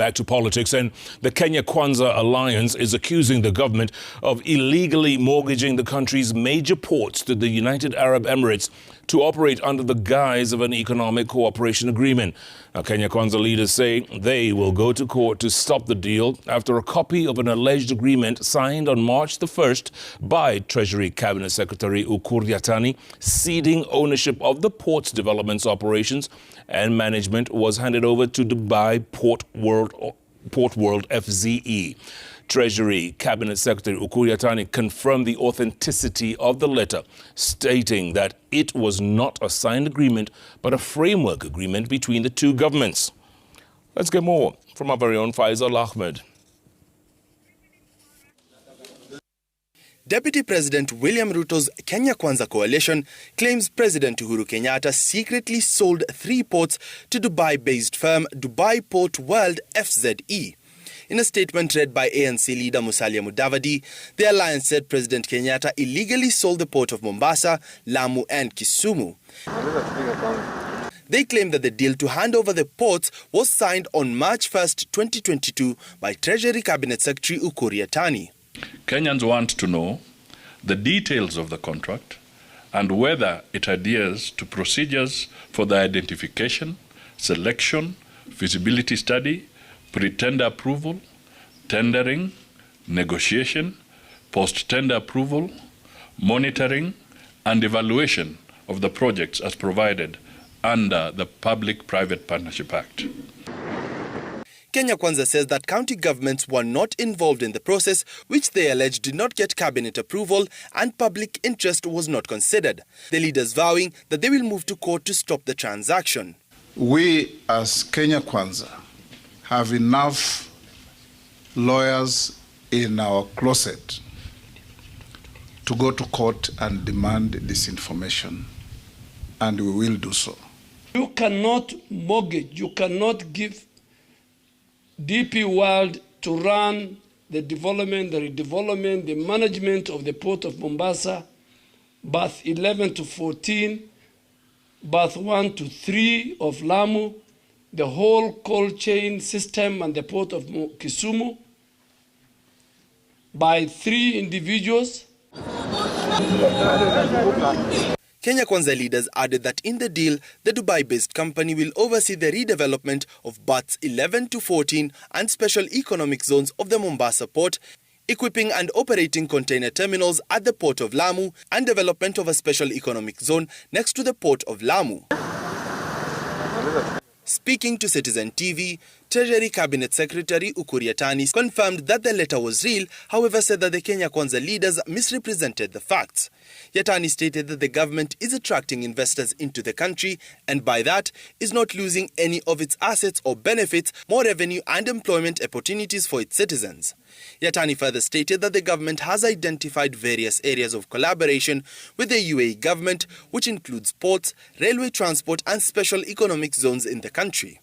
Back to politics, and the Kenya-Kwanza alliance is accusing the government of illegally mortgaging the country's major ports to the United Arab Emirates to operate under the guise of an economic cooperation agreement. Now, Kenya-Kwanza leaders say they will go to court to stop the deal after a copy of an alleged agreement signed on March the 1st by Treasury Cabinet Secretary Yatani ceding ownership of the port's development operations and management was handed over to Dubai Port World FZE. Treasury Cabinet Secretary Yatani confirmed the authenticity of the letter, stating that it was not a signed agreement, but a framework agreement between the two governments. Let's get more from our very own Faisal Ahmed. Deputy President William Ruto's Kenya-Kwanza coalition claims President Uhuru Kenyatta secretly sold 3 ports to Dubai-based firm Dubai Port World FZE. In a statement read by ANC leader Musalia Mudavadi, the alliance said President Kenyatta illegally sold the port of Mombasa, Lamu and Kisumu. They claim that the deal to hand over the ports was signed on March 1st, 2022 by Treasury Cabinet Secretary Yatani. Kenyans want to know the details of the contract and whether it adheres to procedures for the identification, selection, feasibility study, pre-tender approval, tendering, negotiation, post-tender approval, monitoring, and evaluation of the projects as provided under the Public-Private Partnership Act. Kenya-Kwanza says that county governments were not involved in the process, which they allege did not get cabinet approval and public interest was not considered. The leaders vowing that they will move to court to stop the transaction. We as Kenya-Kwanza have enough lawyers in our closet to go to court and demand this information, and we will do so. You cannot mortgage, you cannot give DP World to run the development, the redevelopment, the management of the port of Mombasa, berth 11 to 14, berth 1 to 3 of Lamu, the whole cold chain system and the port of Kisumu by 3 individuals. Kenya-Kwanza leaders added that in the deal, the Dubai-based company will oversee the redevelopment of berths 11 to 14 and special economic zones of the Mombasa port, equipping and operating container terminals at the port of Lamu, and development of a special economic zone next to the port of Lamu. Speaking to Citizen TV, Treasury Cabinet Secretary Yatani confirmed that the letter was real, however said that the Kenya-Kwanza leaders misrepresented the facts. Yatani stated that the government is attracting investors into the country and by that is not losing any of its assets or benefits, more revenue and employment opportunities for its citizens. Yatani further stated that the government has identified various areas of collaboration with the UAE government, which includes ports, railway transport and special economic zones in the country.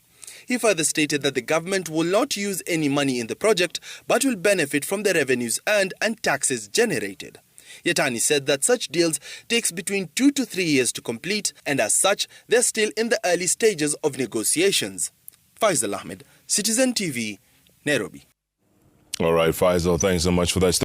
He further stated that the government will not use any money in the project but will benefit from the revenues earned and taxes generated. Yatani said that such deals takes between 2 to 3 years to complete and as such they're still in the early stages of negotiations. Faisal Ahmed, Citizen TV, Nairobi. All right, Faisal, thanks so much for that.